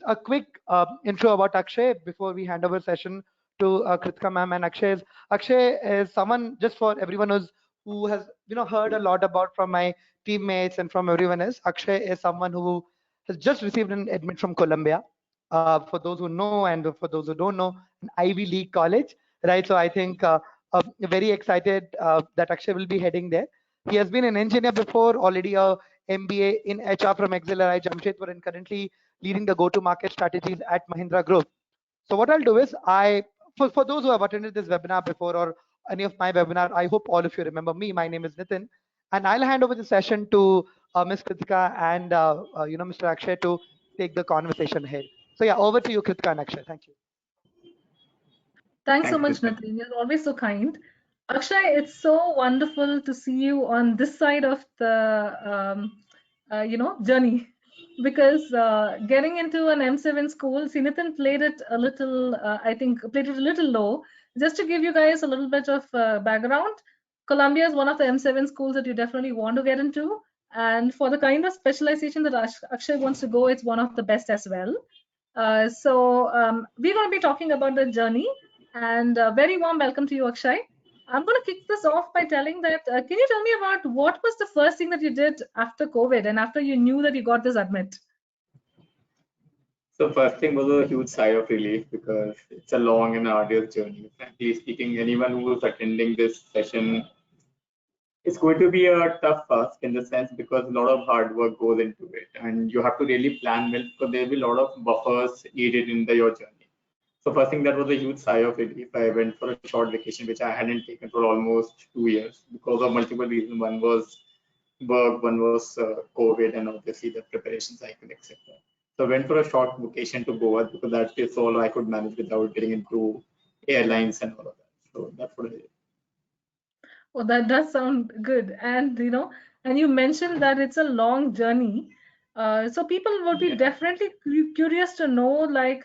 a quick intro about Akshay before we hand over session to Kritika ma'am and Akshay. Akshay is someone, just for everyone who has heard a lot about from my teammates and from everyone else. Akshay is someone who has just received an admit from Columbia. For those who know and for those who don't know, an Ivy League college, right? So I think very excited that Akshay will be heading there. He has been an engineer before, already a MBA in HR from XLRI Jamshedpur, and currently leading the go-to-market strategies at Mahindra Group. So what I'll do is, for those who have attended this webinar before or any of my webinar, I hope all of you remember me. My name is Nitin, and I'll hand over the session to Ms. Kritika and Mr. Akshay to take the conversation ahead. So yeah, over to you, Kritika and Akshay. Thank you. Thanks so much, Nitin. You're always so kind. Akshay, it's so wonderful to see you on this side of the journey, because getting into an M7 school, see, Nitin played it a little, I think, played it a little low. Just to give you guys a little bit of background, Columbia is one of the M7 schools that you definitely want to get into. And for the kind of specialization that Akshay wants to go, it's one of the best as well. So we're going to be talking about the journey, and very warm welcome to you, Akshay. I'm going to kick this off by telling that, can you tell me about what was the first thing that you did after COVID and after you knew that you got this admit? So first thing was a huge sigh of relief, because it's a long and arduous journey. Frankly speaking, anyone who is attending this session, it's going to be a tough ask in the sense, because a lot of hard work goes into it, and you have to really plan well, because there will be a lot of buffers needed in your journey. So first thing, that was a huge sigh of relief. I went for a short vacation, which I hadn't taken for almost 2 years because of multiple reasons. One was work, one was COVID, and obviously the preparation cycle, etc. So I went for a short vacation to Goa, because that is all I could manage without getting into airlines and all of that. So that's what I did. Well, that does sound good. And and you mentioned that it's a long journey. So people would be definitely curious to know, like,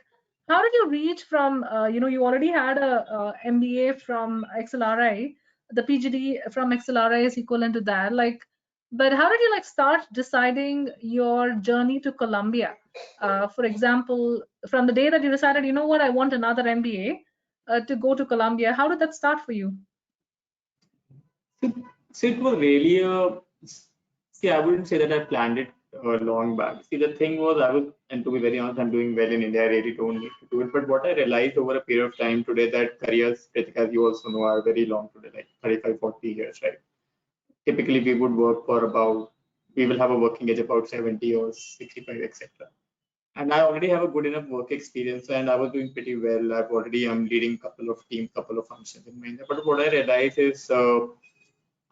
how did you reach from, you already had a MBA from XLRI, the PGD from XLRI is equivalent to that. Like, but how did you start deciding your journey to Columbia? For example, from the day that you decided, you know what, I want another MBA to go to Columbia, how did that start for you? So it was really I wouldn't say that I planned it long back. See, the thing was, and to be very honest, I'm doing well in India. I really don't need to do it. But what I realized over a period of time today, that careers, as you also know, are very long today, like 35, 40 years, right? Typically, we would work for we will have a working age about 70 or 65, etc. And I already have a good enough work experience, and I was doing pretty well. I'm leading couple of teams, couple of functions in Mahindra. But what I realized is,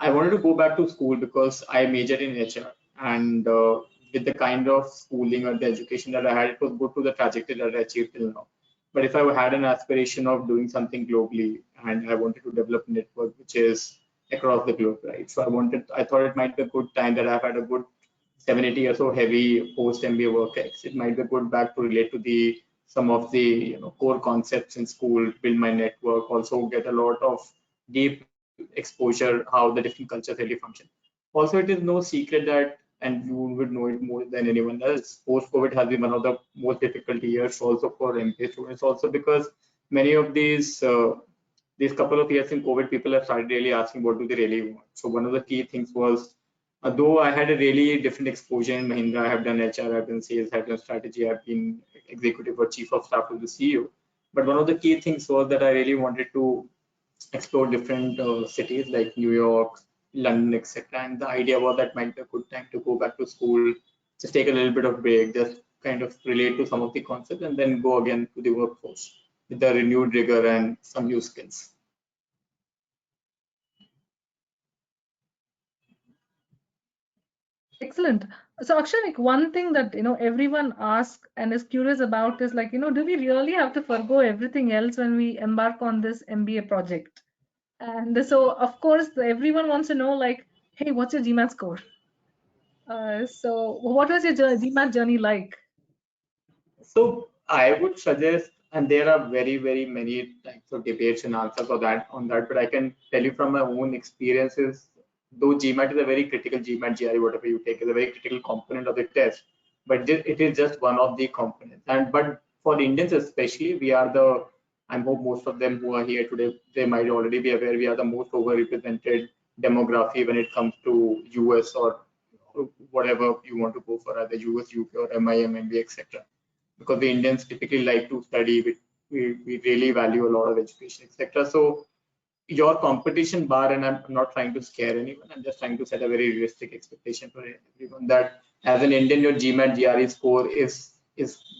I wanted to go back to school, because I majored in HR, and with the kind of schooling or the education that I had, it was good to the trajectory that I achieved till now. But if I had an aspiration of doing something globally, and I wanted to develop a network which is across the globe, right? So I thought it might be a good time that I've had a good 7-8 years of heavy post MBA work. It might be good back to relate to some of the core concepts in school, build my network, also get a lot of deep exposure how the different cultures really function. Also, it is no secret that, and you would know it more than anyone else, post-COVID has been one of the most difficult years also for MBA students, also because many of these couple of years in COVID, people have started really asking what do they really want. So one of the key things was, though I had a really different exposure in Mahindra, I have done HR, I've done sales, I've done strategy, I've been executive or chief of staff to the CEO. But one of the key things was that I really wanted to explore different cities like New York, London, etc. And the idea was that might be a good time to go back to school, just take a little bit of break, just kind of relate to some of the concepts, and then go again to the workforce with the renewed rigor and some new skills. Excellent. So Akshay, like one thing that everyone asks and is curious about is like, do we really have to forgo everything else when we embark on this MBA project? And so of course everyone wants to know, like, hey, what's your GMAT score? So what was your GMAT journey like? So I would suggest, and there are very, very many types of debates and answers on that, but I can tell you from my own experiences, though GMAT is a very critical, GMAT, GRE, whatever you take, is a very critical component of the test. but it is just one of the components. And but for Indians especially, we are the, I hope most of them who are here today, they might already be aware, we are the most overrepresented demography when it comes to US or whatever you want to go for, either US, UK, or MIM, MBA, etc. Because the Indians typically like to study, we really value a lot of education, etc. So your competition bar, and I'm not trying to scare anyone, I'm just trying to set a very realistic expectation for everyone that as an Indian, your GMAT GRE score is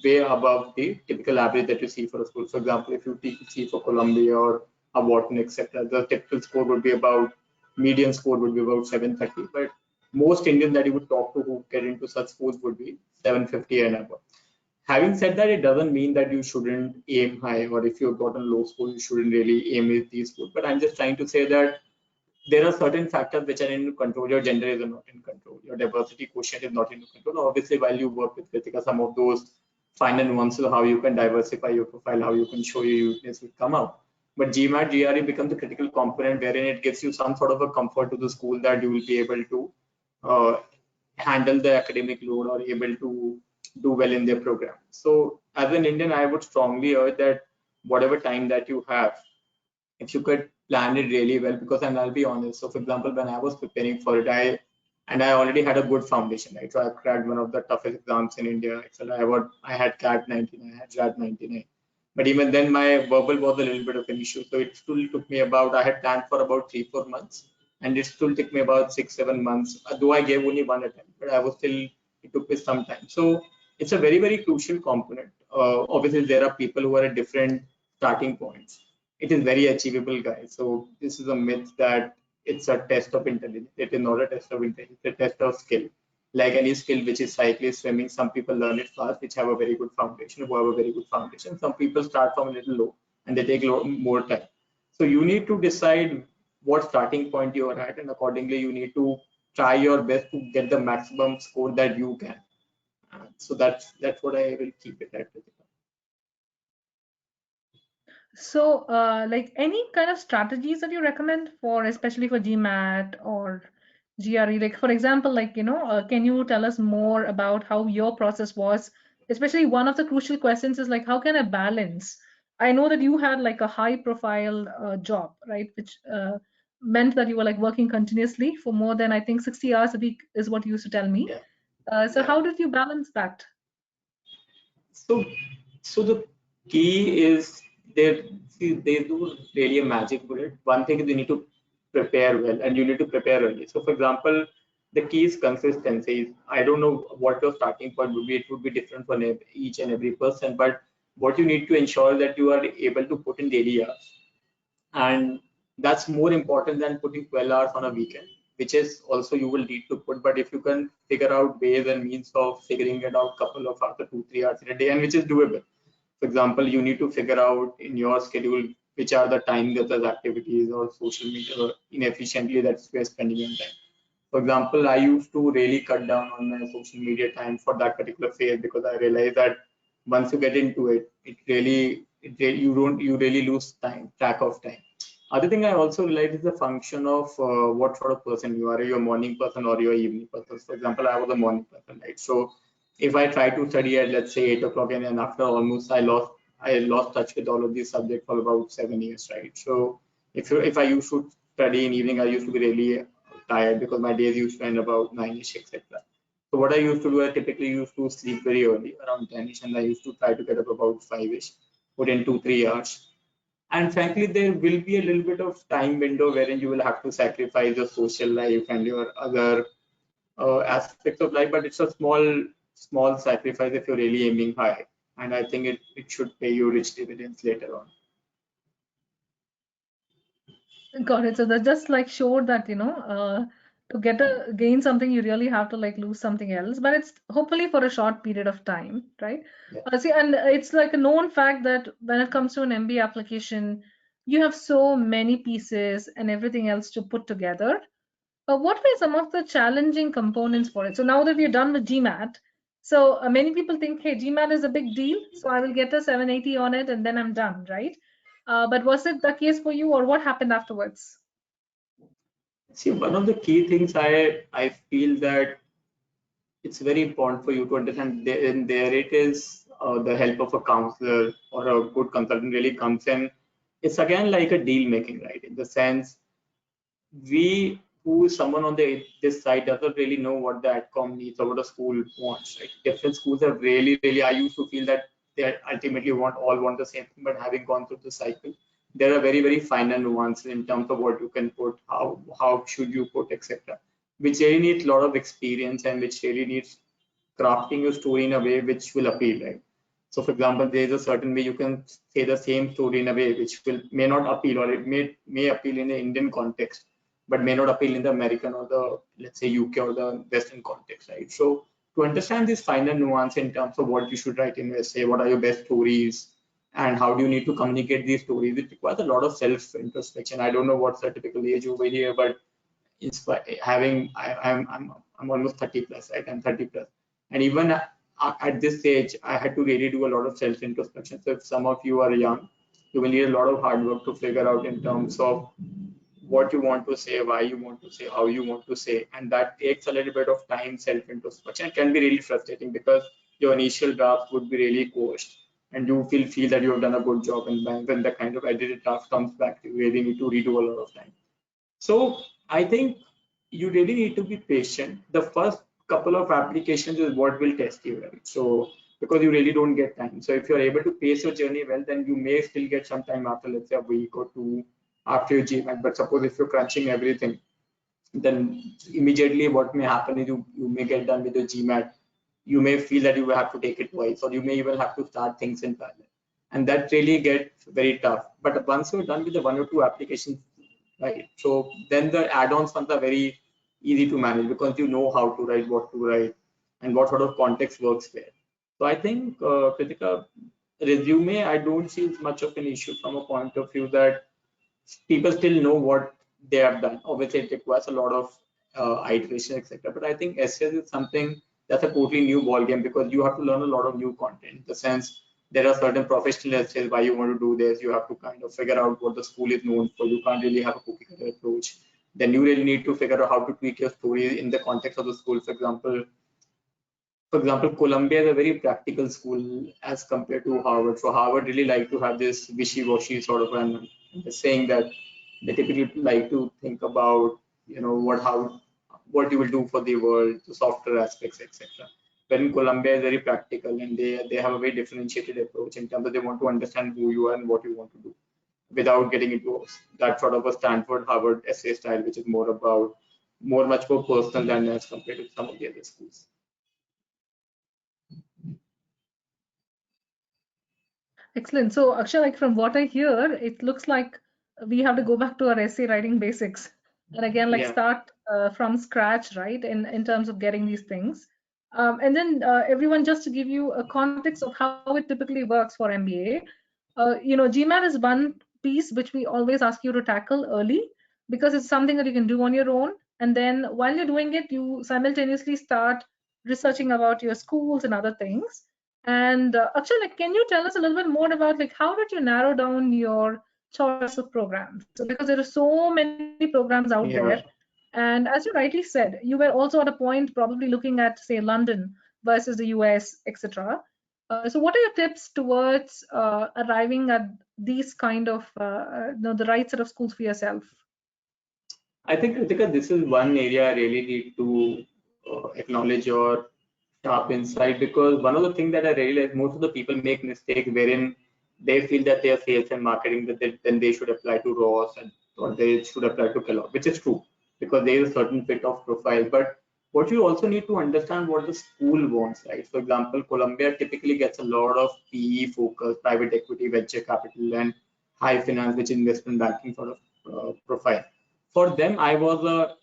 way above the typical average that you see for a school. For example, if you see for Columbia or a Wharton, etc., the typical score would be about, median score would be about 730, but most Indians that you would talk to who get into such schools would be 750 and above. Having said that, it doesn't mean that you shouldn't aim high, or if you've gotten low score, you shouldn't really aim with these schools. But I'm just trying to say that there are certain factors which are in control. Your gender is not in control. Your diversity quotient is not in control. Obviously, while you work with Kritika, some of those finer nuances of how you can diversify your profile, how you can show your uniqueness will come out. But GMAT, GRE becomes a critical component wherein it gives you some sort of a comfort to the school that you will be able to uh, handle the academic load or able to do well in their program. So as an Indian, I would strongly urge that whatever time that you have, if you could plan it really well, because, and I'll be honest, so for example, when I was preparing for it, I already had a good foundation, right? So I cracked one of the toughest exams in India. Actually, I had CAT 99, I had JAT 99. But even then, my verbal was a little bit of an issue. So it still took me about, I had planned for about 3-4 months, and it still took me about 6-7 months. Though I gave only one attempt, but I was still, it took me some time. So it's a very, very crucial component. Obviously, there are people who are at different starting points. It is very achievable, guys. So this is a myth that it's a test of intelligence. It is not a test of intelligence, it's a test of skill. Like any skill, which is cycling, swimming, some people learn it fast, which have a very good foundation, who have a very good foundation. Some people start from a little low and they take more time. So you need to decide what starting point you are at, and accordingly, you need to try your best to get the maximum score that you can. So that's what I will keep it at. So, like any kind of strategies that you recommend for, especially for GMAT or GRE? Like, for example, like, can you tell us more about how your process was? Especially one of the crucial questions is like, how can I balance? I know that you had like a high profile job, right? Which meant that you were like working continuously for more than, I think, 60 hours a week is what you used to tell me. Yeah. So Yeah. how did you balance that? So, so the key is there. See, they do really a magic bullet. One thing is you need to prepare well, and you need to prepare early. So, for example, the key is consistency. I don't know what your starting point would be. It would be different for each and every person. But what you need to ensure that you are able to put in daily hours, and that's more important than putting 12 hours on a weekend, which is also you will need to put. But if you can figure out ways and means of figuring it out couple of hours or 2-3 hours in a day, and which is doable. For example, you need to figure out in your schedule which are the time that the activities or social media or inefficiently that we're spending your time. For example, I used to really cut down on my social media time for that particular phase, because I realized that once you get into it, you really lose track of time. Other thing I also realized is the function of what sort of person you are. Are you a morning person or you're evening person? For example, I was a morning person, right? So if I try to study at, let's say, 8 o'clock, and then after almost I lost touch with all of these subjects for about 7 years, right? So if I used to study in evening, I used to be really tired because my days used to end about 9ish, etc. So what I used to do, I typically used to sleep very early, around 10ish, and I used to try to get up about 5ish, put in 2-3 hours. And frankly, there will be a little bit of time window wherein you will have to sacrifice your social life and your other aspects of life, but it's a small sacrifice if you're really aiming high. And I think it should pay you rich dividends later on. Got it. So that just like showed that, to gain something, you really have to like lose something else, but it's hopefully for a short period of time, right? Yeah. See, and it's like a known fact that when it comes to an MBA application, you have so many pieces and everything else to put together. What were some of the challenging components for it? So now that we're done with GMAT, so many people think, hey, GMAT is a big deal, so I will get a 780 on it and then I'm done, right? But was it the case for you, or what happened afterwards? See, one of the key things I feel that it's very important for you to understand there it is, the help of a counselor or a good consultant really comes in. It's again like a deal making, right? In the sense, we who is someone on this side doesn't really know what the AdCom needs or what a school wants, right? Different schools have really, I used to feel that they ultimately all want the same thing, but having gone through the cycle, there are very finer nuances in terms of what you can put, how should you put, etc., which really needs a lot of experience and which really needs crafting your story in a way which will appeal, right? So, for example, there is a certain way you can say the same story in a way which may not appeal, or it may appeal in the Indian context, but may not appeal in the American or the, let's say, UK or the Western context, right? So, to understand this finer nuance in terms of what you should write in essay, what are your best stories, and how do you need to communicate these stories, it requires a lot of self introspection. I don't know what's the typical age over here, but it's having I'm almost 30 plus, right? I'm 30 plus, and even at this stage, I had to really do a lot of self introspection. So if some of you are young, you will need a lot of hard work to figure out in terms of what you want to say, why you want to say, how you want to say, and that takes a little bit of time. Self introspection can be really frustrating because your initial draft would be really coached, and you feel that you have done a good job, and when the kind of edited draft comes back, you really need to redo a lot of time. So I think you really need to be patient. The first couple of applications is what will test you, right? So because you really don't get time. So if you're able to pace your journey well, then you may still get some time after, let's say, a week or two after your GMAT. But suppose if you're crunching everything, then immediately what may happen is you may get done with your GMAT. You may feel that you will have to take it twice, or you may even have to start things in parallel. And that really gets very tough. But once you're done with the one or two applications, right? So then the add-ons ones are very easy to manage because you know how to write, what to write, and what sort of context works where. So I think, Kritika, resume, I don't see as much of an issue from a point of view that people still know what they have done. Obviously, it requires a lot of iteration, etc. But I think essays is something that's a totally new ball game because you have to learn a lot of new content. In the sense, there are certain professional essays why you want to do this. You have to kind of figure out what the school is known for. You can't really have a cookie cutter approach. Then you really need to figure out how to tweak your story in the context of the school. For example, Columbia is a very practical school as compared to Harvard. So Harvard really like to have this wishy-washy sort of an saying that they typically like to think about, what you will do for the world, the softer aspects, etc. But in Columbia is very practical, and they have a very differentiated approach in terms of they want to understand who you are and what you want to do, without getting into that sort of a Stanford Harvard essay style, which is much more personal than as compared to some of the other schools. Excellent. So, Akshay, like from what I hear, it looks like we have to go back to our essay writing basics and again, like Yeah. start from scratch, right? In terms of getting these things. And then everyone, just to give you a context of how it typically works for MBA, GMAT is one piece which we always ask you to tackle early because it's something that you can do on your own. And then while you're doing it, you simultaneously start researching about your schools and other things. And Akshay, like, can you tell us a little bit more about like how did you narrow down your choice of programs? So because there are so many programs out there, Yeah. and as you rightly said, you were also at a point probably looking at say London versus the US, etc. So what are your tips towards arriving at these kind of the right set of schools for yourself? I think, Kritika, this is one area I really need to acknowledge your sharp insight, because one of the things that I realize, most of the people make mistakes wherein they feel that they are sales and marketing, then they should apply to Ross or they should apply to Kellogg, which is true because there is a certain fit of profile. But what you also need to understand what the school wants, right? For example, Columbia typically gets a lot of PE focus, private equity, venture capital, and high finance, which is investment banking sort of profile. For them, I was a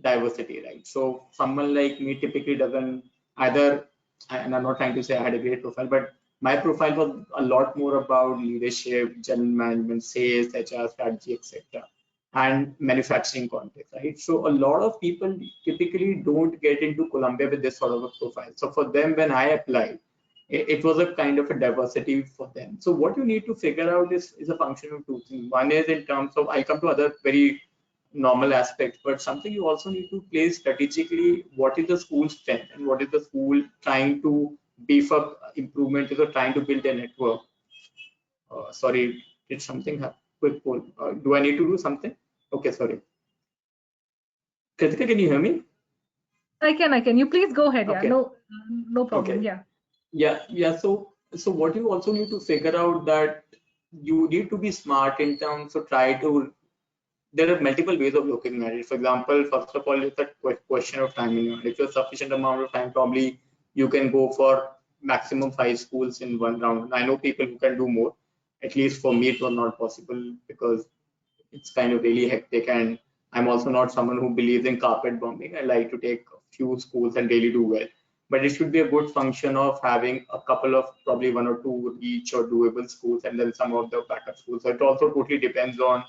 diversity, right? So someone like me typically doesn't either, and I'm not trying to say I had a great profile, but my profile was a lot more about leadership, general management, sales, HR, strategy, etc., and manufacturing context, right? So a lot of people typically don't get into Columbia with this sort of a profile. So for them, when I applied, it was a kind of a diversity for them. So what you need to figure out is a function of two things. One is in terms of, I'll come to other very normal aspects, but something you also need to play strategically. What is the school's strength and what is the school trying to beef up improvement is or trying to build a network. Sorry, did something happen? Quick poll. Do I need to do something? Okay, sorry. Kritika, can you hear me? I can. You please go ahead. Yeah, Okay. no problem. Okay. Yeah. Yeah. So what you also need to figure out that you need to be smart in terms of try to. There are multiple ways of looking at it. For example, first of all, it's a question of timing. If you have sufficient amount of time, probably you can go for maximum 5 schools in one round. I know people who can do more. At least for me, it was not possible because it's kind of really hectic, and I'm also not someone who believes in carpet bombing. I like to take a few schools and really do well, but it should be a good function of having a couple of probably 1 or 2 each or doable schools and then some of the backup schools. So it also totally depends on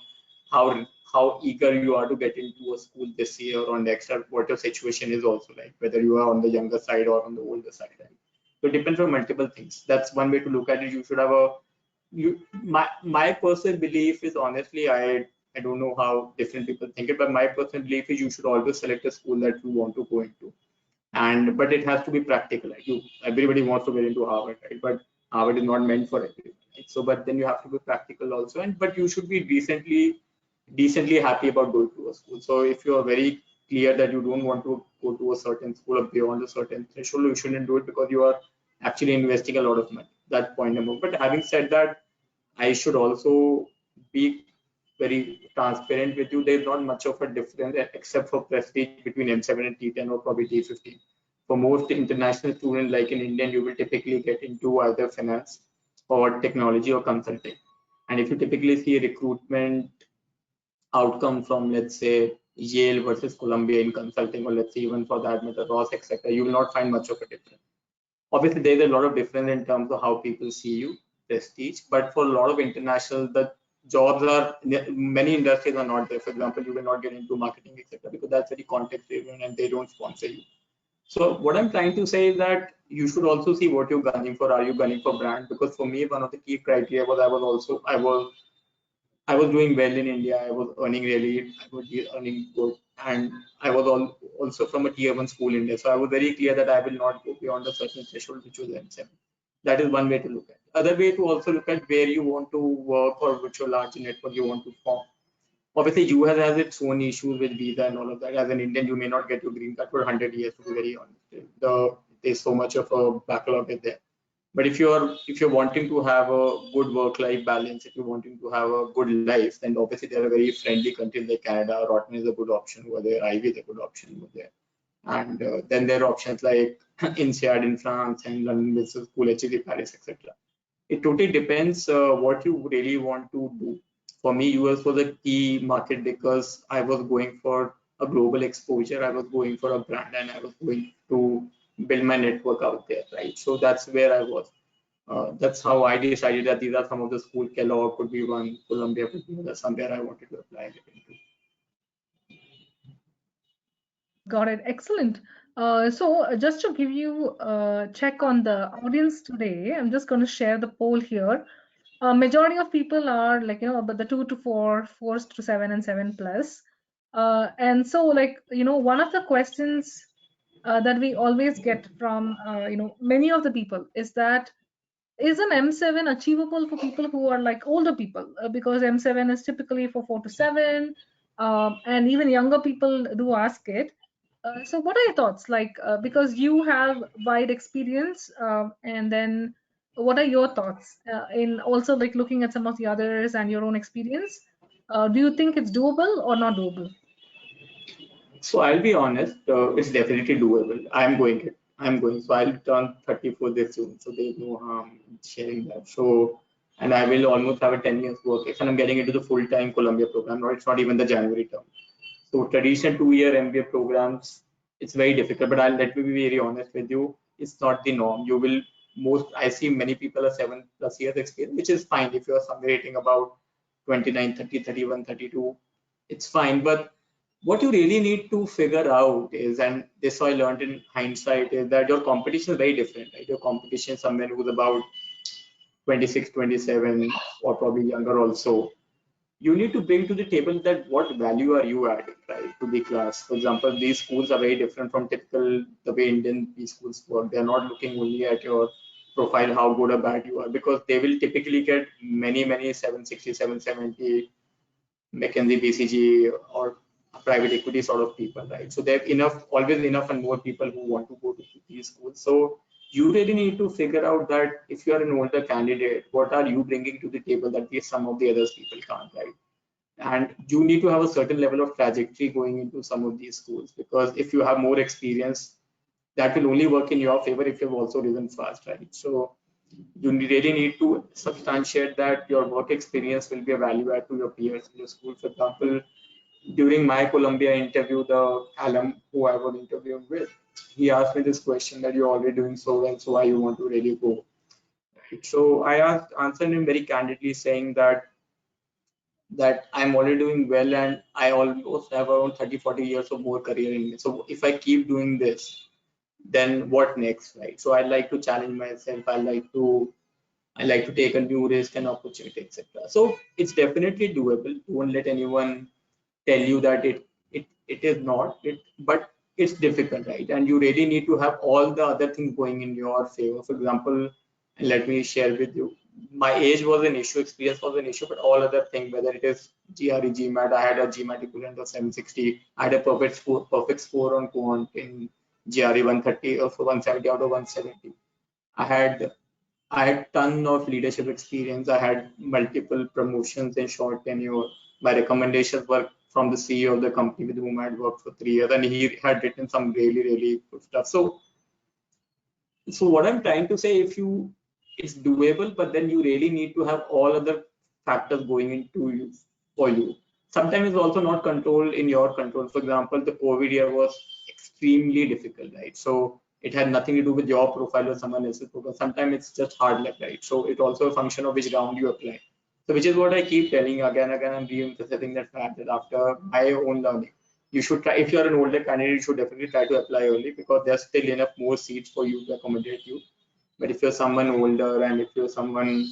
how eager you are to get into a school this year or next, or what your situation is also like, whether you are on the younger side or on the older side. Right? So it depends on multiple things. That's one way to look at it. You should have a my personal belief is, honestly, I don't know how different people think it, but my personal belief is you should always select a school that you want to go into, and but it has to be practical. Like everybody wants to get into Harvard, right? But Harvard is not meant for everyone, right? So, but then you have to be practical also, and but you should be decently happy about going to a school. So if you are very clear that you don't want to go to a certain school or beyond a certain threshold, you shouldn't do it because you are actually investing a lot of money. That's point number one. But having said that, I should also be very transparent with you. There's not much of a difference except for prestige between M7 and T10 or probably T15. For most international students, like in Indian, you will typically get into either finance or technology or consulting. And if you typically see recruitment outcome from, let's say, Yale versus Columbia in consulting, or let's say even for that matter, Ross, etc., you will not find much of a difference. Obviously, there's a lot of difference in terms of how people see you, prestige, but for a lot of international, the jobs are, many industries are not there. For example, you will not get into marketing, etc., because that's very context driven and they don't sponsor you. So what I'm trying to say is that you should also see what you're gunning for. Are you gunning for brand? Because for me, one of the key criteria was I was doing well in India. I was earning really, I was earning good, and I was also from a tier one school in India. So I was very clear that I will not go beyond a certain threshold, which was M7. That is one way to look at it. Other way to also look at where you want to work or which your large network you want to form. Obviously, US has its own issues with visa and all of that. As an Indian, you may not get your green card for 100 years, to be very honest. There's so much of a backlog there. But if you're wanting to have a good work-life balance, if you're wanting to have a good life, then obviously there are very friendly countries like Canada. Rotten is a good option over there. Ivy is a good option over there. And then there are options like INSEAD in France and London Business School, HEC Paris, etc. It totally depends what you really want to do. For me, US was a key market because I was going for a global exposure. I was going for a brand, and I was going to build my network out there, right? So that's where I was. That's how I decided that these are some of the school. Kellogg could be one, Columbia could be another, somewhere I wanted to apply it into. Got it. Excellent. So just to give you a check on the audience today, I'm just going to share the poll here. Majority of people are like, about the 2 to 4, 4 to 7, and 7+. And so like, one of the questions that we always get from, many of the people is that, is an M7 achievable for people who are like older people? Because M7 is typically for 4 to 7, and even younger people do ask it. So what are your thoughts? Like, because you have wide experience, and then what are your thoughts in also like looking at some of the others and your own experience? Do you think it's doable or not doable? So I'll be honest, it's definitely doable. I'm going it. I'm going. So I'll turn 34 this June. So there's no harm in sharing that. So, and I will almost have a 10 years work. And I'm getting into the full-time Columbia program. No, it's not even the January term. So traditional 2-year MBA programs, it's very difficult. But let me be very honest with you. It's not the norm. You will I see many people are 7+ years experience, which is fine if you're somewhere rating about 29, 30, 31, 32. It's fine. But what you really need to figure out is, and this I learned in hindsight, is that your competition is very different, right? Your competition is someone who's about 26, 27, or probably younger also. you need to bring to the table that what value are you adding, right, to the class. For example, these schools are very different from typical the way Indian schools work. They are not looking only at your profile, how good or bad you are, because they will typically get many 760, 770 McKinsey, BCG, or private equity sort of people, right? So they have enough, always enough and more people who want to go to these schools. So you really need to figure out that if you are an older candidate, what are you bringing to the table that some of the others people can't, right? And you need to have a certain level of trajectory going into some of these schools, because if you have more experience, that will only work in your favor if you've also risen fast, right? So you really need to substantiate that your work experience will be a value add to your peers in your school. For example, during my Columbia interview, the alum who I was interviewing with, he asked me this question that you're already doing so well, so why you want to really go? Right? So I answered him very candidly, saying that I'm already doing well and I almost have around 30, 40 years of more career in me. So if I keep doing this, then what next, right? So I like to challenge myself. I like to take a new risk and opportunity, etc. So it's definitely doable. Don't let anyone tell you that it is not it, but it's difficult, right? And you really need to have all the other things going in your favor. For example, let me share with you. My age was an issue, experience was an issue, but all other things, whether it is GRE, GMAT, I had a GMAT equivalent of 760. I had a perfect score on quant in GRE 130 or 170 out of 170. I had I had ton of leadership experience. I had multiple promotions in short tenure. My recommendations were from the CEO of the company with whom I had worked for 3 years, and he had written some really good stuff. So what I'm trying to say, if you, it's doable, but then you really need to have all other factors going into you for you. Sometimes it's also not control in your control. For example, the COVID year was extremely difficult, right? So it had nothing to do with your profile or someone else's profile. Sometimes it's just hard luck, right? So it's also a function of which round you apply. So which is what I keep telling again, I'm re-emphasizing that fact that after my own learning, you should try, if you're an older candidate, you should definitely try to apply early, because there's still enough more seats for you to accommodate you. But if you're someone older and if you're someone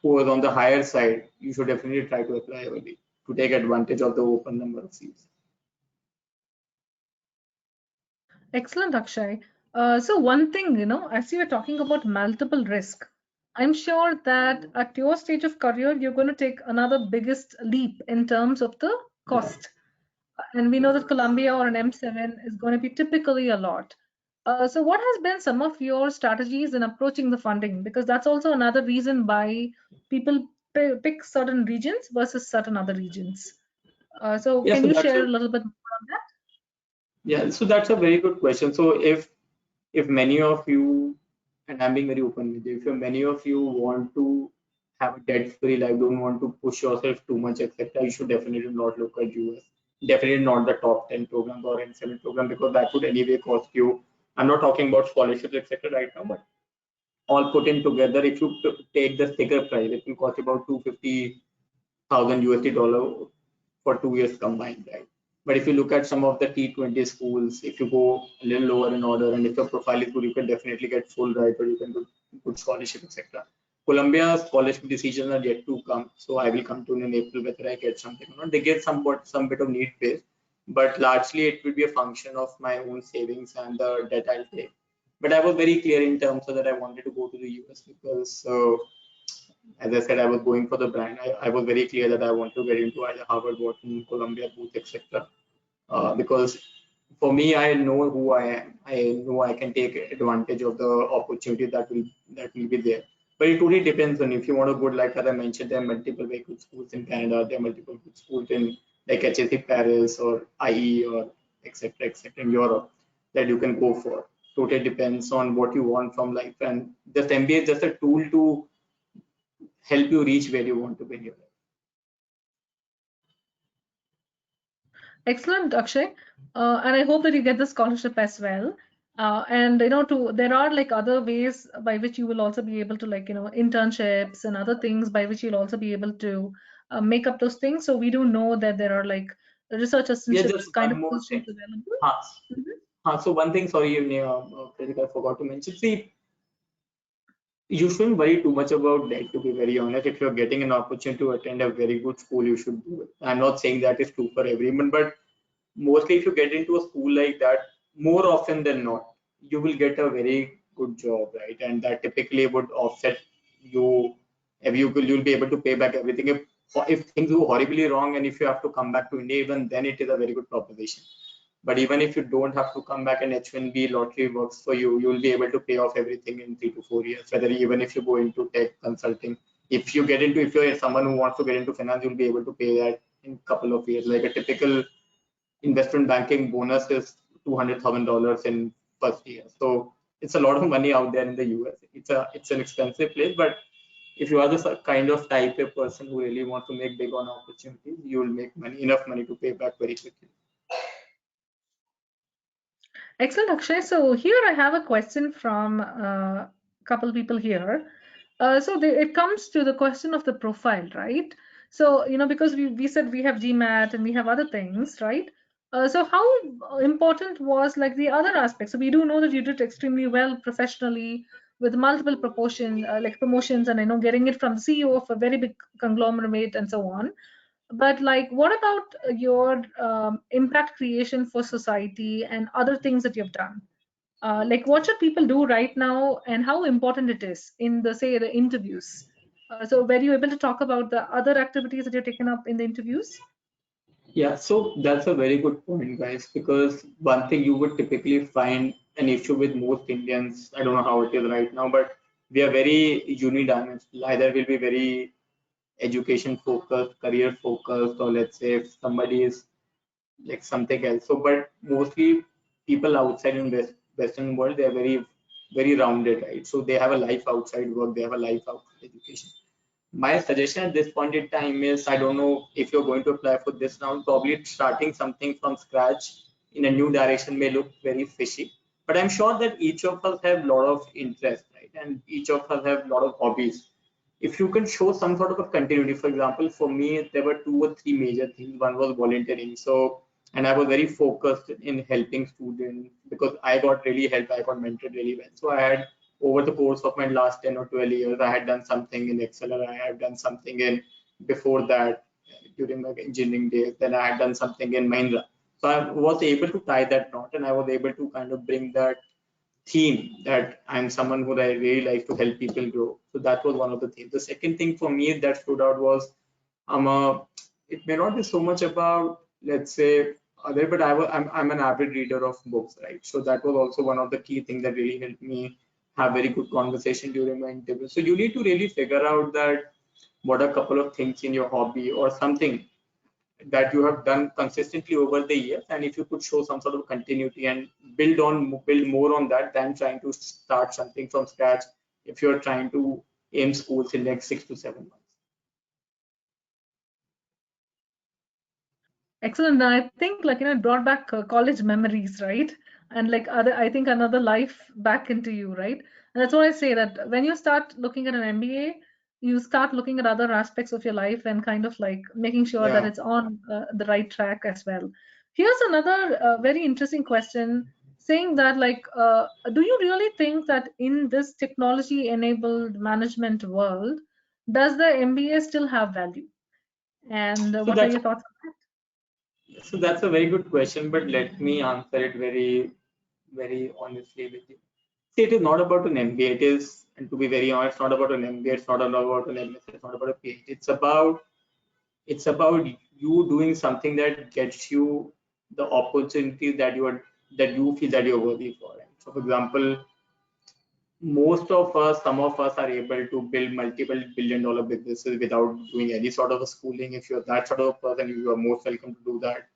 who is on the higher side, you should definitely try to apply early to take advantage of the open number of seats. Excellent, Akshay. So one thing, as you were talking about multiple risk, I'm sure that at your stage of career, you're going to take another biggest leap in terms of the cost. And we know that Columbia or an M7 is going to be typically a lot. So what has been some of your strategies in approaching the funding? Because that's also another reason why people pick certain regions versus certain other regions. So Yeah, can so you that's share a a little bit more on that? yeah, so that's a very good question. So if many of you, and I'm being very open with you, if many of you want to have a debt-free life, don't want to push yourself too much, etc., you should definitely not look at US. Definitely not the top 10 programs or N7 program, because that would anyway cost you. I'm not talking about scholarships, etc., right now, but all put in together, if you take the sticker price, it will cost about 250,000 USD dollar for 2 years combined, right? But if you look at some of the T20 schools, if you go a little lower in order and if your profile is good, you can definitely get full ride or you can do good scholarship, etc. Columbia scholarship decisions are yet to come, so I will come to in April whether I get something or not. They get some bit of need based, but largely it will be a function of my own savings and the debt I'll take. But I was very clear in terms of that I wanted to go to the US because as I said, I was going for the brand. I was very clear that I want to get into either Harvard, Wharton, Columbia, Booth, etc. Because for me, I know who I am. I know I can take advantage of the opportunity that will be there. But it totally depends on if you want to go. Like as I mentioned, there are multiple very good schools in Canada. There are multiple good schools in like HSC Paris or IE or etc. in Europe that you can go for. Totally depends on what you want from life, and just MBA is just a tool to help you reach where you want to be in your life. Excellent, Akshay. And I hope that you get the scholarship as well. And there are like other ways by which you will also be able to internships and other things by which you'll also be able to make up those things. So we do know that there are like research Yeah, assistantships just kind one of more thing. positions available. Huh. Mhm. So one thing, sorry, Kritika, I forgot to mention. See, you shouldn't worry too much about that, to be very honest. If you're getting an opportunity to attend a very good school, you should do it. I'm not saying that is true for everyone, but mostly if you get into a school like that, more often than not, you will get a very good job, right? And that typically would offset you. If you'll be able to pay back everything. If things go horribly wrong and if you have to come back to India, even then it is a very good proposition. But even if you don't have to come back and H1B lottery works for you, you'll be able to pay off everything in 3 to 4 years. Whether even if you go into tech consulting, if you're someone who wants to get into finance, you'll be able to pay that in a couple of years. Like a typical investment banking bonus is $200,000 in first year. So it's a lot of money out there in the US. It's an expensive place, but if you are the kind of type of person who really wants to make big on opportunities, you will make enough money to pay back very quickly. Excellent, Akshay. So here I have a question from a couple people here. It comes to the question of the profile, right? So, because we said we have GMAT and we have other things, right? So how important was like the other aspects? So we do know that you did extremely well professionally with multiple like promotions, and I know getting it from the CEO of a very big conglomerate and so on. But like, what about your impact creation for society and other things that you've done? Like, what should people do right now, and how important it is in the interviews? So were you able to talk about the other activities that you've taken up in the interviews? Yeah, so that's a very good point, guys, because one thing you would typically find an issue with most Indians, I don't know how it is right now, but we are very unidimensional. Either we'll be very education focused, career focused, or let's say if somebody is like something else. So, but mostly people outside in Western world, they are very rounded, right? So they have a life outside work, they have a life outside education. My suggestion at this point in time is, I don't know if you're going to apply for this now, probably starting something from scratch in a new direction may look very fishy, but I'm sure that each of us have a lot of interest, right? And each of us have a lot of hobbies. If you can show some sort of a continuity, for example, for me, there were 2 or 3 major things. One was volunteering. So, and I was very focused in helping students because I got really helped, I got mentored really well. So I had over the course of my last 10 or 12 years, I had done something in Excel, or I had done something in before that during my engineering days. Then I had done something in Mahindra. So I was able to tie that knot, and I was able to kind of bring that theme that I'm someone who I really like to help people grow. So that was one of the themes. The second thing for me that stood out was it may not be so much about, let's say, other, but I'm an avid reader of books, right? So that was also one of the key things that really helped me have very good conversation during my interview. So you need to really figure out that what are a couple of things in your hobby or something that you have done consistently over the years, and if you could show some sort of continuity and build more on that than trying to start something from scratch if you're trying to aim schools in next 6 to 7 months. Excellent. I think like it brought back college memories, right? And like other, I think another life back into you, right? And that's why I say that when you start looking at an MBA, you start looking at other aspects of your life and kind of like making sure that Yeah. it's on the right track as well. Here's another very interesting question, saying that like, do you really think that in this technology-enabled management world, does the MBA still have value? And So what are that's your thoughts on so that's a very good question, but let me answer it very honestly with you. See, it is not about an MBA. It is, and to be very honest, not about an MBA. It's not about an MS. It's not about a PhD. It's about you doing something that gets you the opportunities that you feel that you're worthy for. Right? So, for example, some of us are able to build multiple billion-dollar businesses without doing any sort of a schooling. If you're that sort of a person, you are most welcome to do that.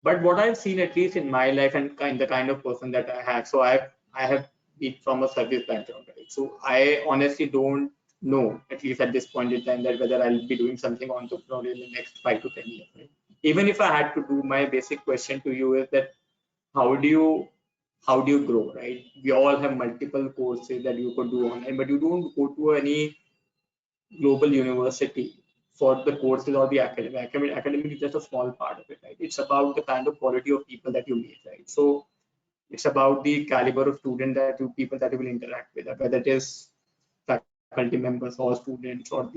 But what I've seen, at least in my life, and the kind of person that I have, so I have been from a service background, right? So I honestly don't know, at least at this point in time, that whether I'll be doing something entrepreneurial in the next 5 to 10 years. Right? Even if I had to do, my basic question to you is that how do you how do you grow, right? We all have multiple courses that you could do online, but you don't go to any global university for the courses or the academic. Academic is just a small part of it, right? It's about the kind of quality of people that you meet, right? So it's about the caliber of student that you people that you will interact with, whether it is faculty members or students or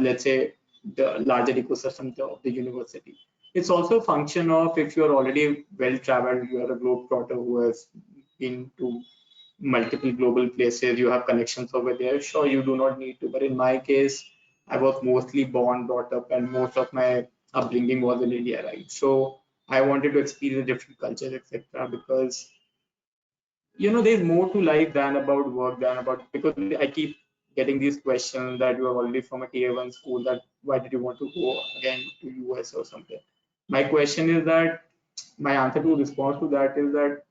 let's say the larger ecosystem of the university. It's also a function of if you're already well traveled, you're a globetrotter who has been to multiple global places, you have connections over there. Sure, you do not need to, but in my case, I was mostly born, brought up, and most of my upbringing was in India, right? So I wanted to experience different cultures, etc. Because there's more to life than about work, than about because I keep getting these questions that you are already from a tier one school, that why did you want to go again to US or something. My question is that my answer to response to that is that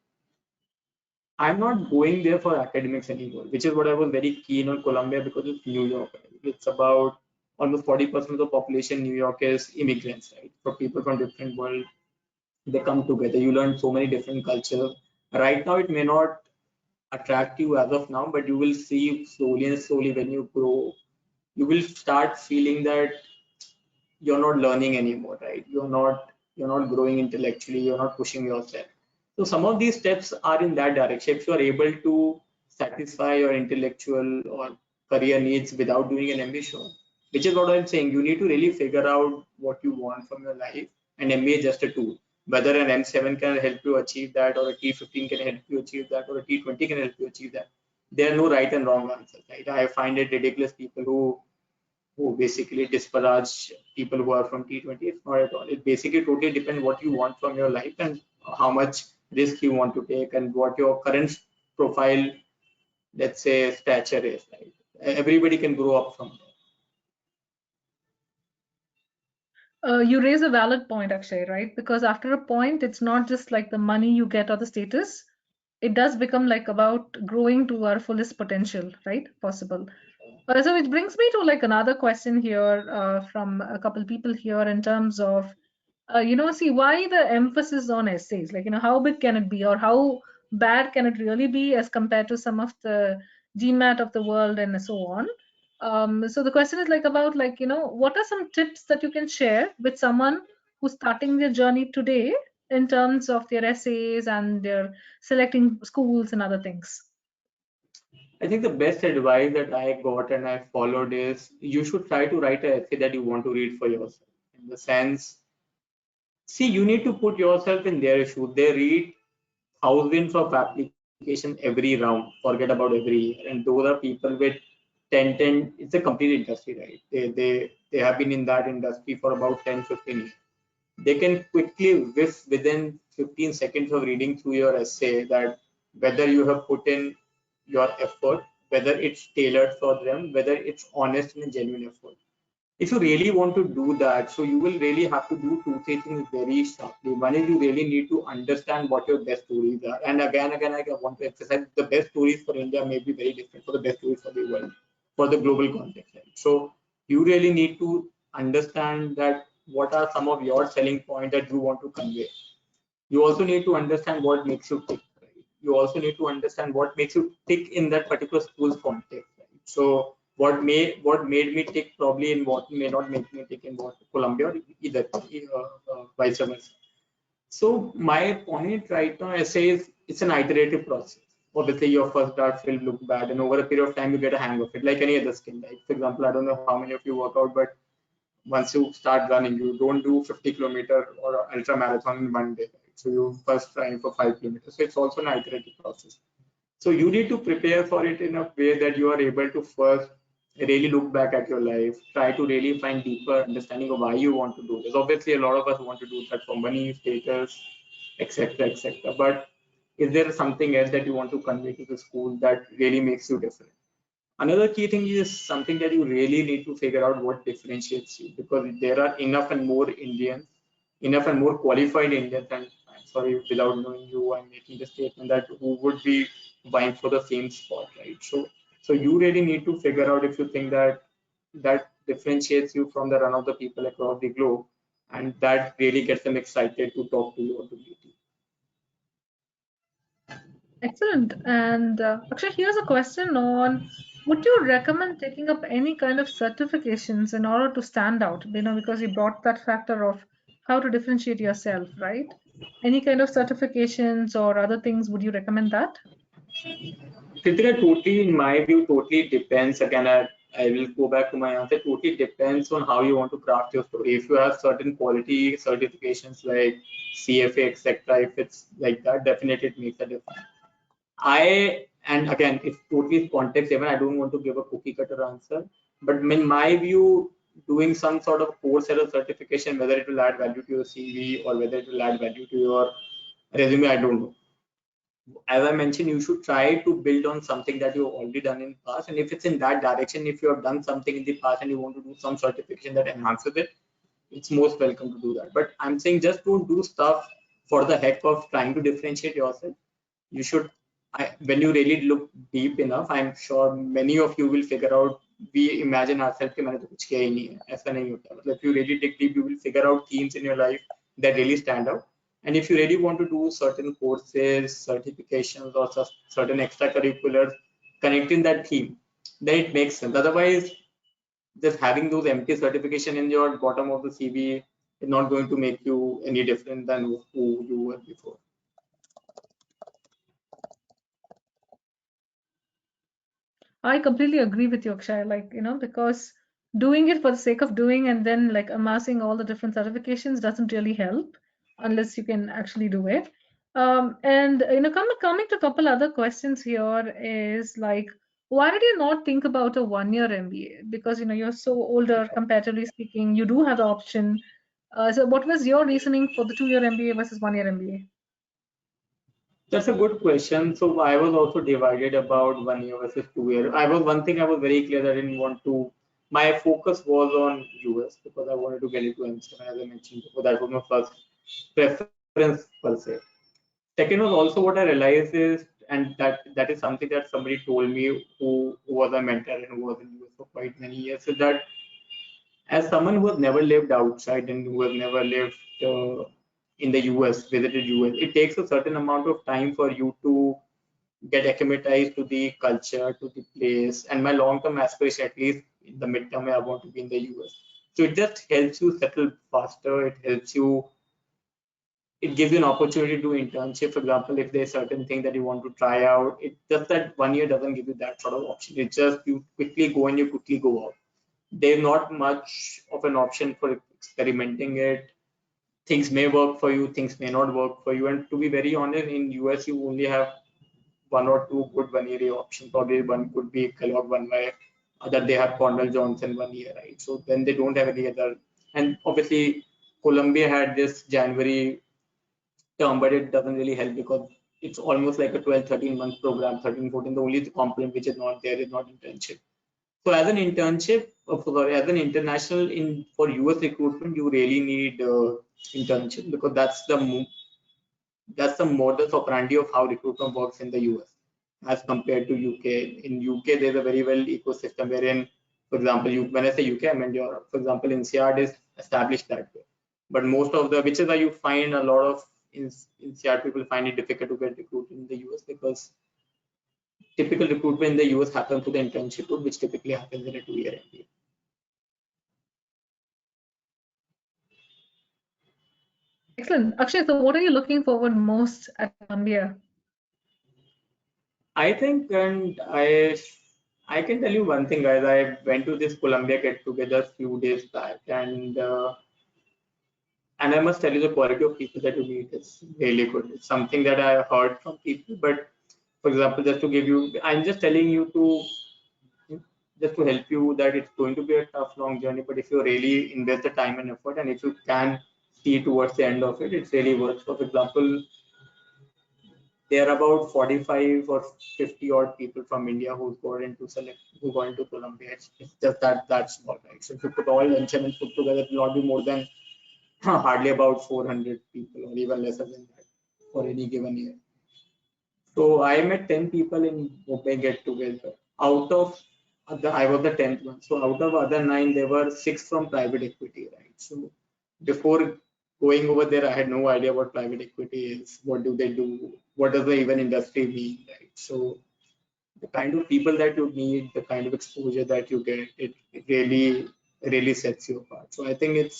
I'm not going there for academics anymore, which is what I was very keen on Colombia because it's New York. Right? It's about almost 40% of the population. New York is immigrants, right? For people from different world, they come together. You learn so many different cultures. Right now, it may not attract you as of now, but you will see slowly and slowly when you grow, you will start feeling that you're not learning anymore, right? You're not growing intellectually, you're not pushing yourself. So some of these steps are in that direction. If you are able to satisfy your intellectual or career needs without doing an MBA, sure. Which is what I'm saying. You need to really figure out what you want from your life, and MBA is just a tool. Whether an M7 can help you achieve that, or a T15 can help you achieve that, or a T20 can help you achieve that. There are no right and wrong answers, right? I find it ridiculous people who basically disparage people who are from T20. It's not at all. It basically totally depends what you want from your life and how much risk you want to take and what your current profile, let's say, stature is. Right? Everybody can grow up from there. You raise a valid point, Akshay, right? Because after a point, it's not just like the money you get or the status. It does become like about growing to our fullest potential, right? Possible. So it brings me to like another question here from a couple people here in terms of, see why the emphasis on essays, like, how big can it be or how bad can it really be as compared to some of the GMAT of the world and so on. So the question is like about like, what are some tips that you can share with someone who's starting their journey today in terms of their essays and their selecting schools and other things? I think the best advice that I got and I followed is you should try to write an essay that you want to read for yourself. In the sense, see, you need to put yourself in their shoes. They read thousands of applications every round, forget about every year. And those are people with 10, it's a complete industry, right? They have been in that industry for about 10, 15 years. They can quickly whiff within 15 seconds of reading through your essay that whether you have put in your effort, whether it's tailored for them, whether it's honest and a genuine effort. If you really want to do that, so you will really have to do two, three things very sharply. One is you really need to understand what your best stories are. And again, I want to emphasize the best stories for India may be very different for the best stories for the world, for the global context. Right? So you really need to understand that what are some of your selling points that you want to convey. You also need to understand what makes you tick. Right? You also need to understand what makes you tick in that particular school's context. Right? So what made me tick probably in what may not make me tick in what Colombia or either vice versa. So my point right now, I say, is it's an iterative process. Obviously, your first draft will look bad, and over a period of time, you get a hang of it, like any other skill. Like for example, I don't know how many of you work out, but once you start running, you don't do 50-kilometer or ultra marathon in one day. Right? So you first try for 5 kilometers. So it's also an iterative process. So you need to prepare for it in a way that you are able to first really look back at your life, try to really find deeper understanding of why you want to do this. Obviously, a lot of us want to do that for money, status, etc., etc. But is there something else that you want to convey to the school that really makes you different? Another key thing is something that you really need to figure out what differentiates you, because there are enough and more Indians, enough and more qualified Indians, and I'm sorry, without knowing you, I'm making the statement that who would be vying for the same spot, right? So you really need to figure out if you think that that differentiates you from the run of the people across the globe, and that really gets them excited to talk to you or to meet you. Excellent. And Akshay, here's a question on, would you recommend taking up any kind of certifications in order to stand out? Because you brought that factor of how to differentiate yourself, right? Any kind of certifications or other things, would you recommend that? Kritika, totally, in my view, totally depends. Again, I will go back to my answer. Totally depends on how you want to craft your story. If you have certain quality certifications like CFA, etc., if it's like that, definitely it makes a difference. And again, it's totally context driven. I don't want to give a cookie cutter answer, but in my view, doing some sort of course or a certification, whether it will add value to your CV or whether it will add value to your resume, I don't know. As I mentioned, you should try to build on something that you've already done in the past. And if it's in that direction, if you have done something in the past and you want to do some certification that enhances it, it's most welcome to do that. But I'm saying just don't do stuff for the heck of trying to differentiate yourself. You should, when you really look deep enough, I'm sure many of you will figure out. We imagine ourselves कि मैंने तो कुछ किया ही नहीं है, ऐसा नहीं होता. मतलब if you really dig deep, you will figure out themes in your life that really stand out. And if you really want to do certain courses, certifications, or certain extracurriculars connecting that theme, then it makes sense. Otherwise, just having those empty certification in your bottom of the CV is not going to make you any different than who you were before. I completely agree with you, Akshay. Like, because doing it for the sake of doing and then like amassing all the different certifications doesn't really help unless you can actually do it. And coming to a couple other questions here is like, why did you not think about a 1-year MBA? Because you're so older, comparatively speaking, you do have the option. So, what was your reasoning for the 2-year MBA versus 1-year MBA? That's a good question. So I was also divided about 1 year versus 2 year. One thing I was very clear that I didn't want to. My focus was on US because I wanted to get into Amsterdam, as I mentioned before. That was my first preference per se. Second was also what I realized is, and that is something that somebody told me who was a mentor and who was in US for quite many years, is that as someone who has never lived outside and who has never lived in the US, visited US, it takes a certain amount of time for you to get acclimatized to the culture, to the place. And my long-term aspiration, at least in the midterm, I want to be in the US. So it just helps you settle faster. It helps you. It gives you an opportunity to do internship. For example, if there's certain thing that you want to try out, it just that 1 year doesn't give you that sort of option. It's just you quickly go and you quickly go out. There's not much of an option for experimenting it. Things may work for you, things may not work for you. And to be very honest, in US you only have one or two good 1 year options. Probably one could be Kellogg, one by other they have Cornell Johnson 1 year, right? So then they don't have any other. And obviously Columbia had this January term, but it doesn't really help because it's almost like a 12, 13 month program, 13, 14. The only component which is not there is not internship. So as an internship, sorry, as an international in for US recruitment, you really need internship because that's the modus operandi of how recruitment works in the US as compared to UK. In UK, there's a very well ecosystem wherein, for example, when I say UK, I mean Europe. For example, INSEAD is established that way. But most of which is why you find a lot of INSEAD people find it difficult to get recruited in the US because typical recruitment in the US happens through the internship route, which typically happens in a 2 year MBA. Excellent. Akshay, so what are you looking forward most at Columbia? I think, and I can tell you one thing, guys. I went to this Columbia get together a few days back, and I must tell you the quality of people that you meet is really good. It's something that I heard from people, but for example, just to give you, I'm just telling you just to help you that it's going to be a tough, long journey. But if you really invest the time and effort, and if you can see towards the end of it, it's really worth. So, for example, there are about 45 or 50 odd people from India who got into Columbia. It's just that small, right? So if you put all luncheon and put together, it will not be more than hardly about 400 people or even lesser than that for any given year. So I met 10 people in Mumbai get together. I was the 10th one. So out of other 9, there were 6 from private equity, right? So before going over there, I had no idea what private equity is. What do they do? What does the even industry mean, right? So the kind of people that you meet, the kind of exposure that you get, it really sets you apart. So I think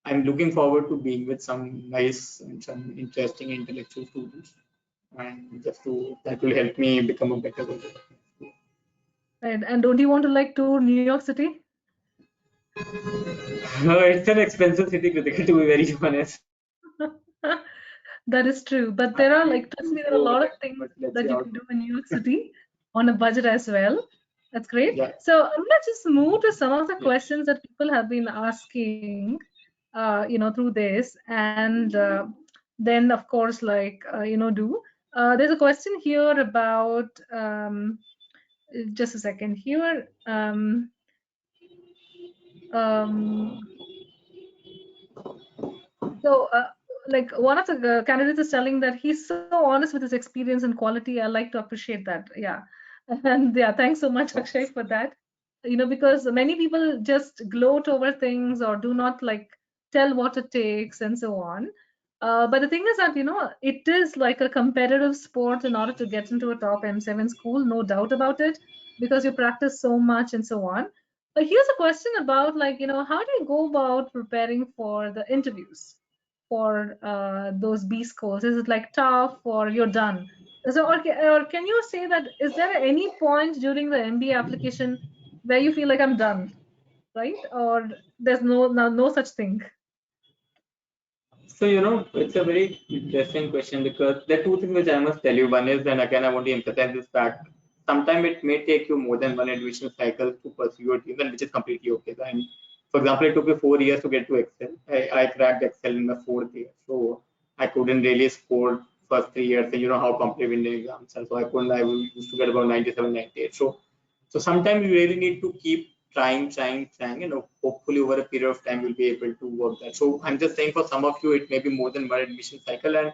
I'm looking forward to being with some nice and some interesting intellectual students. and that will help me become a better version. Right. And don't you want to like tour New York City? It's an expensive city, Kritika, to be very honest. That is true. But I'm there are planning like, trust to me, there are go a over lot of there, things but let's see that you how it can do goes. in New York City on a budget as well. That's great. Yeah. So I'm gonna just move to some of the questions that people have been asking, through this, and then of course, like, do. There's a question here about just a second here. Um, So, like one of the candidates is telling that he's so honest with his experience and quality. I like to appreciate that. Yeah, and yeah, thanks so much, Akshay, for that. Because many people just gloat over things or do not like tell what it takes and so on. But the thing is that it is like a competitive sport in order to get into a top M7 school, no doubt about it, because you practice so much and so on. But here's a question about like how do you go about preparing for the interviews for those B scores? Is it like tough or you're done? So, or can you say that is there any point during the MBA application where you feel like I'm done, right? Or there's no such thing? So, it's a very interesting question because there are two things which I must tell you. One is, and again, I want to emphasize this fact. Sometimes it may take you more than one admission cycle to pursue your dream, and which is completely okay. And for example, it took me 4 years to get to Excel. I cracked Excel in the fourth year, so I couldn't really score first 3 years. And you know how competitive Indian exams are, so I couldn't. I used to get about 97, 98. So sometimes you really need to keep trying, and hopefully over a period of time you'll be able to work that. So I'm just saying for some of you, it may be more than one admission cycle, and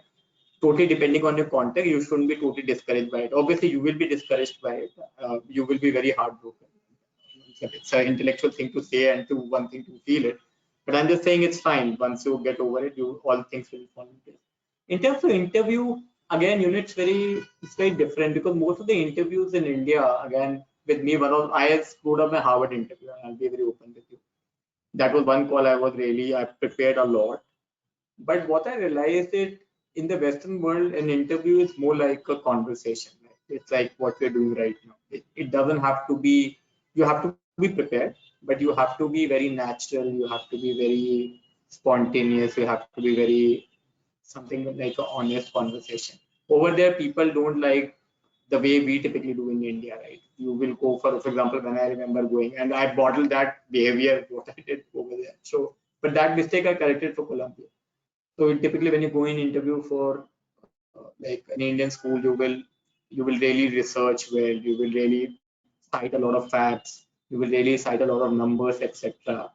totally depending on your context, you shouldn't be totally discouraged by it. Obviously, you will be discouraged by it. You will be very heartbroken. It's an intellectual thing to say and to one thing to feel it. But I'm just saying it's fine. Once you get over it, you all things will fall in place. In terms of interview, again, it's very different because most of the interviews in India, again, with me, I screwed up my Harvard interview. I'll be very open with you. That was one call I prepared a lot. But what I realized is in the Western world, an interview is more like a conversation. Right? It's like what we're doing right now. It doesn't have to be, you have to be prepared, but you have to be very natural. You have to be very spontaneous. You have to be very something like an honest conversation. Over there, people don't like the way we typically do in India, right? You will go for example, when I remember going and I bottled that behavior, what I did over there. So, but that mistake I corrected for Colombia. So typically, when you go in interview for like an Indian school, you will really research well. You will really cite a lot of facts. You will really cite a lot of numbers, etc.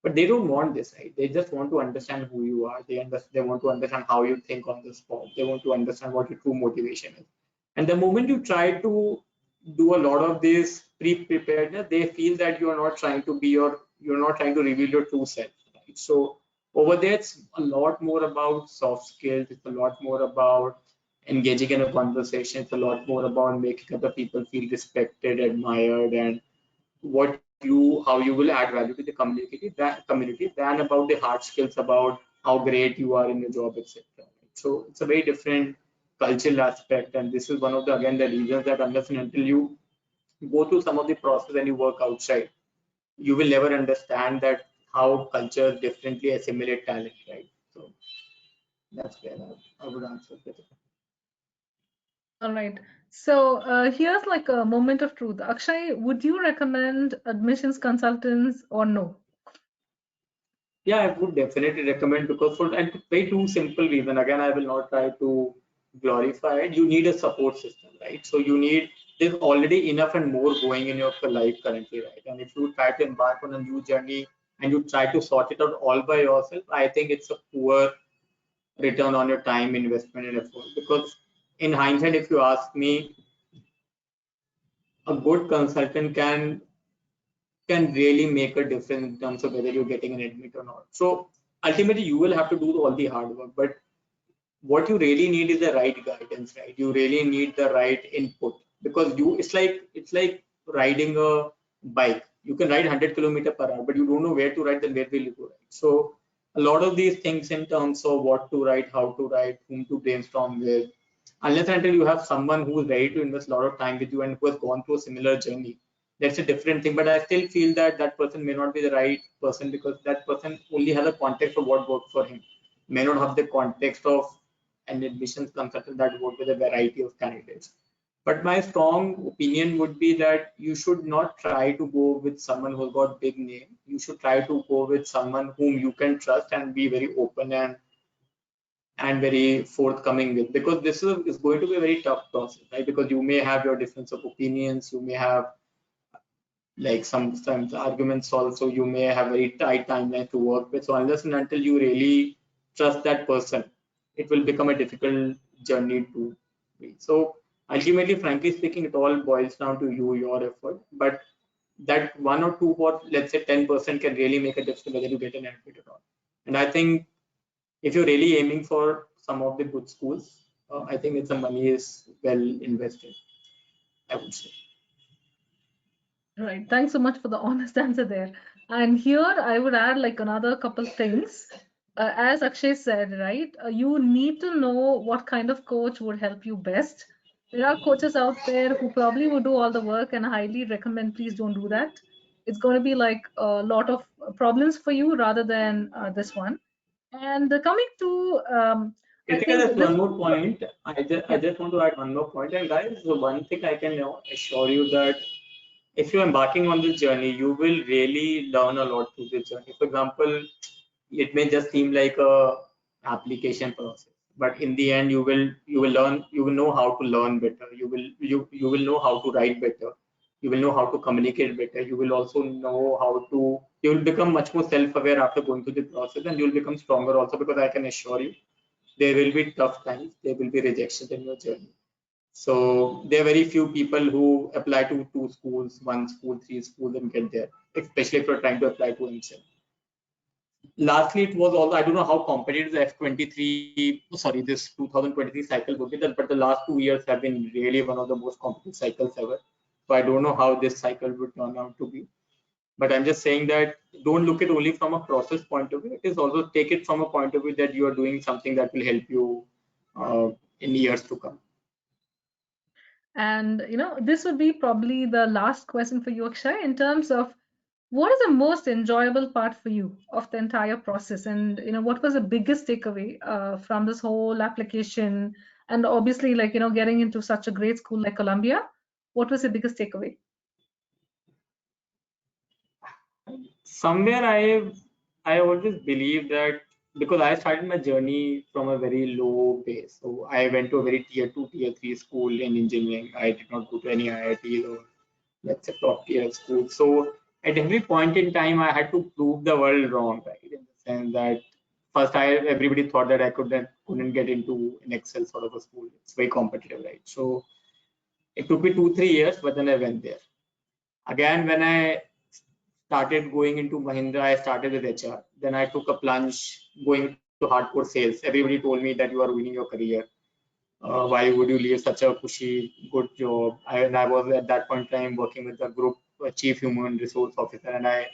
But they don't want this, right? They just want to understand who you are. They want to understand how you think on the spot. They want to understand what your true motivation is. And the moment you try to do a lot of this pre-preparedness, they feel that you're not trying to reveal your true self. Right? So over there, it's a lot more about soft skills. It's a lot more about engaging in a conversation. It's a lot more about making other people feel respected, admired, and how you will add value to the community than about the hard skills about how great you are in your job, etc. So it's a very different cultural aspect, and this is one of the again the reasons that unless and until you go through some of the process and you work outside, you will never understand that how cultures differently assimilate talent, right? So that's where I would answer that. All right. So here's like a moment of truth. Akshay, would you recommend admissions consultants or no? Yeah, I would definitely recommend because for and very two simple reason. Again, I will not try to glorify it. You need a support system, right? So there's already enough and more going in your life currently, right? And if you try to embark on a new journey and you try to sort it out all by yourself, I think it's a poor return on your time, investment, and effort. Because in hindsight, if you ask me, a good consultant can really make a difference in terms of whether you're getting an admit or not. So ultimately, you will have to do all the hard work, but what you really need is the right guidance, right? You really need the right input because it's like riding a bike. You can ride 100 kilometer per hour, but you don't know where to ride, then where will you go ride? So a lot of these things in terms of what to write, how to write, whom to brainstorm with, unless and until you have someone who is ready to invest a lot of time with you and who has gone through a similar journey, that's a different thing. But I still feel that that person may not be the right person, because that person only has a context of what works for him, may not have the context of an admissions consultant that work with a variety of candidates. But my strong opinion would be that you should not try to go with someone who's got big name. You should try to go with someone whom you can trust and be very open and very forthcoming with, because this is going to be a very tough process, right? Because you may have your difference of opinions, you may have like sometimes arguments also, you may have very tight timelines to work with. So unless and until you really trust that person, it will become a difficult journey to be. So ultimately, frankly speaking, it all boils down to you, your effort. But that 1 or 2 or let's say 10% can really make a difference whether you get an admit or not. And I think if you're really aiming for some of the good schools, I think it's the money is well invested, I would say. Right. Thanks so much for the honest answer there. And here I would add like another couple things. As Akshay said, right, you need to know what kind of coach would help you best. There are coaches out there who probably would do all the work, and I highly recommend please don't do that. It's going to be like a lot of problems for you rather than this one. And coming to, I Kritika, think there's this, one more point. I yeah. just want to add one more point. And guys, so one thing I can assure you that if you're embarking on this journey, you will really learn a lot through this journey. For example, it may just seem like a application process, but in the end, you will learn. You will know how to learn better. You will know how to write better. You will know how to communicate better. You will also know how to. You will become much more self-aware after going through the process, and you will become stronger also, because I can assure you there will be tough times, there will be rejections in your journey. So there are very few people who apply to 2 schools, 1 school, 3 schools and get there, especially if you're trying to apply to himself. Lastly, it was also, I don't know how competitive the F23, sorry, this 2023 cycle would be, but the last 2 years have been really one of the most competitive cycles ever. So I don't know how this cycle would turn out to be. But I'm just saying that don't look at only from a process point of view. It is also take it from a point of view that you are doing something that will help you in years to come. And this would be probably the last question for you, Akshay, in terms of what is the most enjoyable part for you of the entire process, and what was the biggest takeaway from this whole application, and obviously like getting into such a great school like Columbia. What was the biggest takeaway? Somewhere I always believe that, because I started my journey from a very low base. So I went to a very tier 2, tier 3 school in engineering. I did not go to any IITs or let's say top tier school. So at every point in time, I had to prove the world wrong, right? In the sense that first, everybody thought that I couldn't get into an Excel sort of a school. It's very competitive, right? So it took me 2 3 years, but then I went there. Again, when I started going into Mahindra, I started with HR. Then I took a plunge going to hardcore sales. Everybody told me that you are ruining your career. Why would you leave such a cushy, good job? And I was at that point in time working with the group chief human resource officer, and I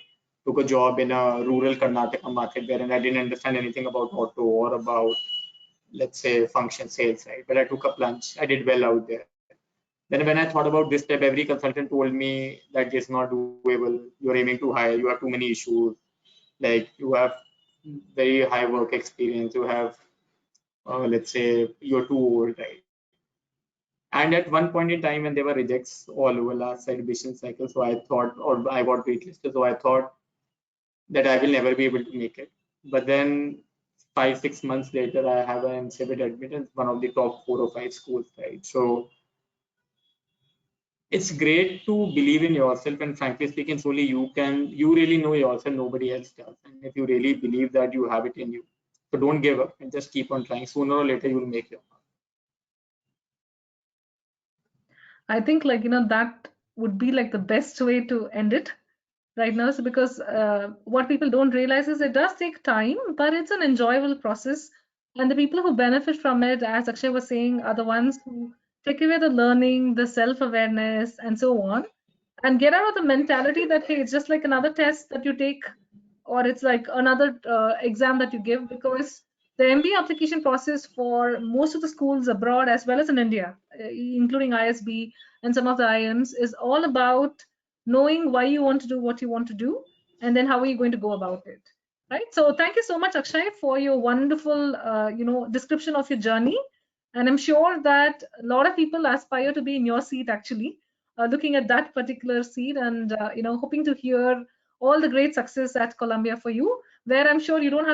took a job in a rural Karnataka market there, and I didn't understand anything about auto or about, let's say, function sales, right? But I took a plunge. I did well out there. Then when I thought about this step, every consultant told me that it's not doable. You're aiming too high. You have too many issues. Like you have very high work experience. You have, let's say, you're too old, right? And at one point in time, when there were rejects all over last admission cycle, so I thought, or I got waitlisted, so I thought that I will never be able to make it. But then 5 6 months later, I have an MCBIT admittance, one of the top 4 or 5 schools, right? So it's great to believe in yourself, and frankly speaking, it's only you really know yourself, nobody else does. And if you really believe that, you have it in you. So don't give up and just keep on trying. Sooner or later you will make your mark. I think like that would be like the best way to end it right now. So because what people don't realize is it does take time, but it's an enjoyable process. And the people who benefit from it, as Akshay was saying, are the ones who take away the learning, the self-awareness, and so on, and get out of the mentality that, hey, it's just like another test that you take, or it's like another exam that you give, because The MBA application process for most of the schools abroad as well as in India, including ISB and some of the IIMs, is all about knowing why you want to do what you want to do, and then how are you going to go about it, right? So thank you so much, Akshay, for your wonderful, description of your journey. And I'm sure that a lot of people aspire to be in your seat, actually, looking at that particular seat, and hoping to hear all the great success at Columbia for you, where I'm sure you don't have